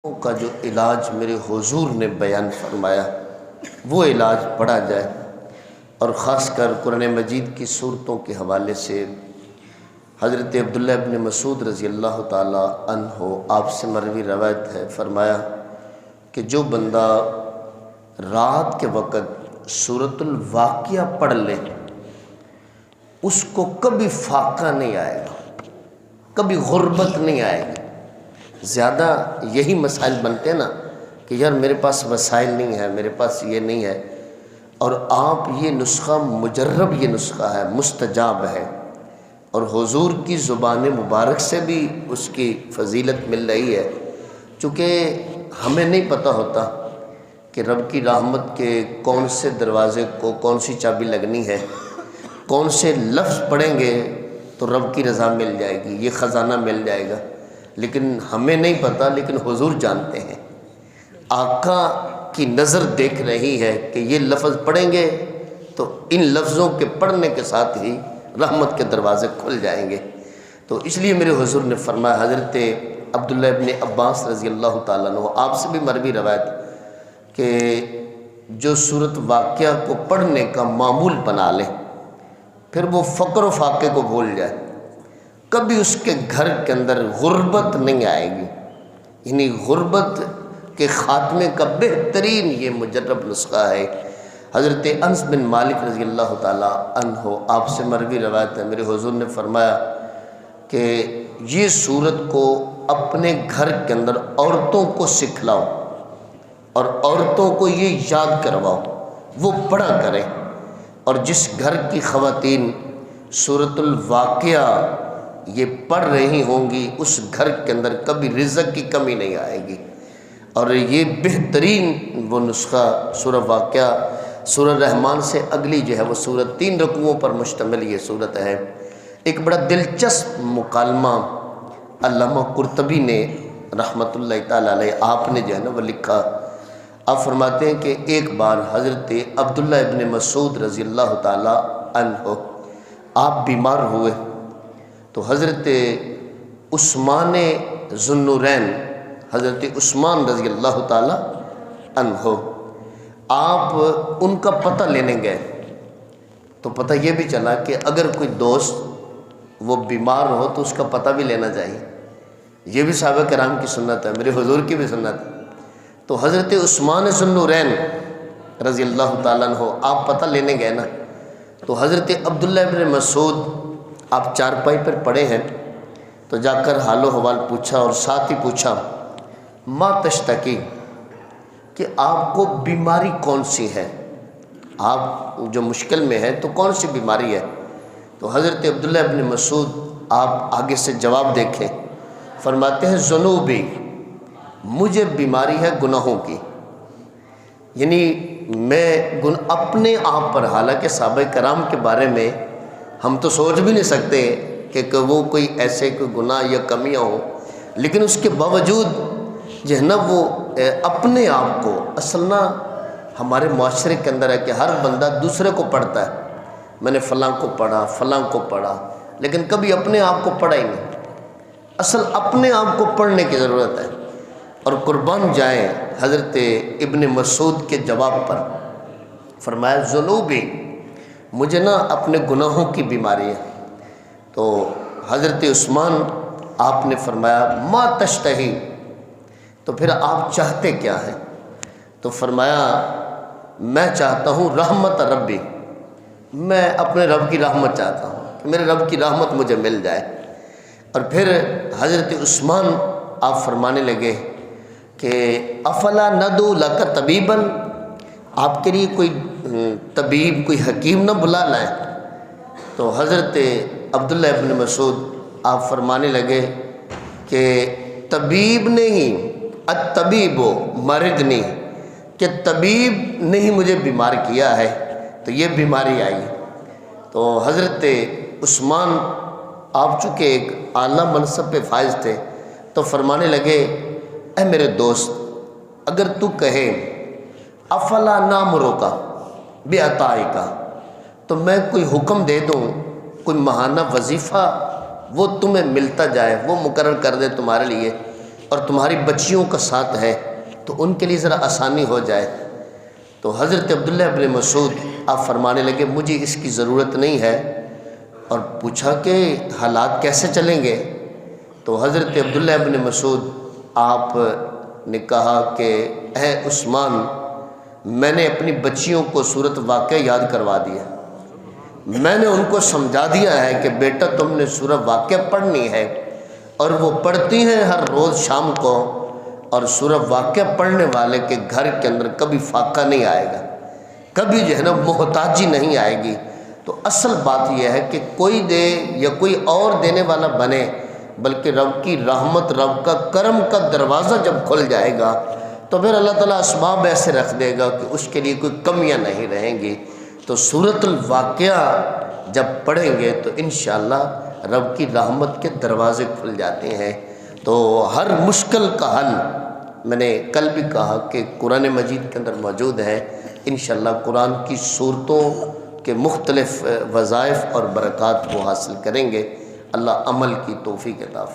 کا جو علاج میرے حضور نے بیان فرمایا وہ علاج پڑھا جائے، اور خاص کر قرآن مجید کی صورتوں کے حوالے سے حضرت عبداللہ ابن مسعود رضی اللہ تعالی عنہ آپ سے مروی روایت ہے، فرمایا کہ جو بندہ رات کے وقت سورۃ الواقعہ پڑھ لے اس کو کبھی فاقہ نہیں آئے گا، کبھی غربت نہیں آئے گی۔ زیادہ یہی مسائل بنتے ہیں نا کہ یار میرے پاس وسائل نہیں ہے، میرے پاس یہ نہیں ہے، اور آپ یہ نسخہ مجرب، یہ نسخہ ہے، مستجاب ہے، اور حضور کی زبان مبارک سے بھی اس کی فضیلت مل رہی ہے۔ چونکہ ہمیں نہیں پتہ ہوتا کہ رب کی رحمت کے کون سے دروازے کو کون سی چابی لگنی ہے، کون سے لفظ پڑھیں گے تو رب کی رضا مل جائے گی، یہ خزانہ مل جائے گا، لیکن ہمیں نہیں پتہ، لیکن حضور جانتے ہیں۔ آقا کی نظر دیکھ رہی ہے کہ یہ لفظ پڑھیں گے تو ان لفظوں کے پڑھنے کے ساتھ ہی رحمت کے دروازے کھل جائیں گے۔ تو اس لیے میرے حضور نے فرمایا، حضرت عبداللہ ابن عباس رضی اللہ تعالیٰ عنہ آپ سے بھی مروی روایت کہ جو سورۃ واقعہ کو پڑھنے کا معمول بنا لے پھر وہ فقر و فاقے کو بھول جائے، کبھی اس کے گھر کے اندر غربت نہیں آئے گی۔ یعنی غربت کے خاتمے کا بہترین یہ مجرب نسخہ ہے۔ حضرت انس بن مالک رضی اللہ تعالیٰ عنہ آپ سے مروی روایت ہے، میرے حضور نے فرمایا کہ یہ سورت کو اپنے گھر کے اندر عورتوں کو سکھلاؤ اور عورتوں کو یہ یاد کرواؤ، وہ پڑھا کریں، اور جس گھر کی خواتین سورۃ الواقعہ یہ پڑھ رہی ہوں گی اس گھر کے اندر کبھی رزق کی کمی نہیں آئے گی۔ اور یہ بہترین وہ نسخہ سورہ واقعہ، سورہ رحمان سے اگلی جو ہے وہ سورت 3 رکوعوں پر مشتمل یہ سورت ہے۔ ایک بڑا دلچسپ مکالمہ علامہ قرطبی نے رحمۃ اللہ تعالیٰ علیہ آپ نے جو ہے نا وہ لکھا۔ آپ فرماتے ہیں کہ ایک بار حضرت عبداللہ ابن مسعود رضی اللہ تعالیٰ عنہ آپ بیمار ہوئے تو حضرت عثمان ذو النورین، حضرت عثمان رضی اللہ تعالیٰ عنہ آپ ان کا پتہ لینے گئے، تو پتہ یہ بھی چلا کہ اگر کوئی دوست وہ بیمار ہو تو اس کا پتہ بھی لینا چاہیے۔ یہ بھی صحابہ کرام کی سنت ہے، میرے حضور کی بھی سنت ہے۔ تو حضرت عثمان ذو النورین رضی اللہ تعالیٰ عنہ آپ پتہ لینے گئے نا، تو حضرت عبداللہ ابن مسعود آپ چارپائی پر پڑے ہیں، تو جا کر حال و حوال پوچھا اور ساتھ ہی پوچھا ما تشتکی، کہ آپ کو بیماری کون سی ہے، آپ جو مشکل میں ہے تو کون سی بیماری ہے؟ تو حضرت عبداللہ ابن مسعود آپ آگے سے جواب دیکھیں، فرماتے ہیں ذنوبی، مجھے بیماری ہے گناہوں کی۔ یعنی میں اپنے آپ پر، حالانکہ صحابہ کرام کے بارے میں ہم تو سوچ بھی نہیں سکتے کہ وہ کوئی ایسے کوئی گناہ یا کمیاں ہوں، لیکن اس کے باوجود جو ہے نا وہ اپنے آپ کو، اصل نا ہمارے معاشرے کے اندر ہے کہ ہر بندہ دوسرے کو پڑھتا ہے، میں نے فلاں کو پڑھا، فلاں کو پڑھا، لیکن کبھی اپنے آپ کو پڑھا ہی نہیں۔ اصل اپنے آپ کو پڑھنے کی ضرورت ہے۔ اور قربان جائیں حضرت ابن مسعود کے جواب پر، فرمایا ذنوبی، مجھے نا اپنے گناہوں کی بیماری ہے۔ تو حضرت عثمان آپ نے فرمایا ما تشتہی، تو پھر آپ چاہتے کیا ہیں؟ تو فرمایا میں چاہتا ہوں رحمت ربی، میں اپنے رب کی رحمت چاہتا ہوں کہ میرے رب کی رحمت مجھے مل جائے۔ اور پھر حضرت عثمان آپ فرمانے لگے کہ افلا ندعو لک طبیبا، آپ کے لیے کوئی طبیب، کوئی حکیم نہ بلا لائیں؟ تو حضرت عبداللہ ابن مسعود آپ فرمانے لگے کہ طبیب نہیں، الطبیب مرضنی، کہ طبیب نے ہی مجھے بیمار کیا ہے، تو یہ بیماری آئی۔ تو حضرت عثمان آپ چونکہ ایک اعلیٰ منصب پہ فائز تھے تو فرمانے لگے اے میرے دوست، اگر تو کہے افلا نامرک بعطائک، تو میں کوئی حکم دے دوں، کوئی ماہانہ وظیفہ وہ تمہیں ملتا جائے، وہ مقرر کر دے تمہارے لیے، اور تمہاری بچیوں کا ساتھ ہے تو ان کے لیے ذرا آسانی ہو جائے۔ تو حضرت عبداللہ ابن مسعود آپ فرمانے لگے مجھے اس کی ضرورت نہیں ہے، اور پوچھا کہ حالات کیسے چلیں گے؟ تو حضرت عبداللہ ابن مسعود آپ نے کہا کہ اے عثمان، میں نے اپنی بچیوں کو سورۃ واقعہ یاد کروا دیا، میں نے ان کو سمجھا دیا ہے کہ بیٹا تم نے سورۃ واقعہ پڑھنی ہے، اور وہ پڑھتی ہیں ہر روز شام کو، اور سورۃ واقعہ پڑھنے والے کے گھر کے اندر کبھی فاقہ نہیں آئے گا، کبھی جو ہے نا محتاجی نہیں آئے گی۔ تو اصل بات یہ ہے کہ کوئی دے یا کوئی اور دینے والا بنے، بلکہ رب کی رحمت، رب کا کرم کا دروازہ جب کھل جائے گا تو پھر اللہ تعالیٰ اسباب ایسے رکھ دے گا کہ اس کے لیے کوئی کمیاں نہیں رہیں گی۔ تو سورۃ الواقعہ جب پڑھیں گے تو انشاءاللہ رب کی رحمت کے دروازے کھل جاتے ہیں۔ تو ہر مشکل کا حل میں نے کل بھی کہا کہ قرآن مجید کے اندر موجود ہے۔ انشاءاللہ قرآن کی صورتوں کے مختلف وظائف اور برکات کو حاصل کریں گے۔ اللہ عمل کی توفیق عطا فرمائے۔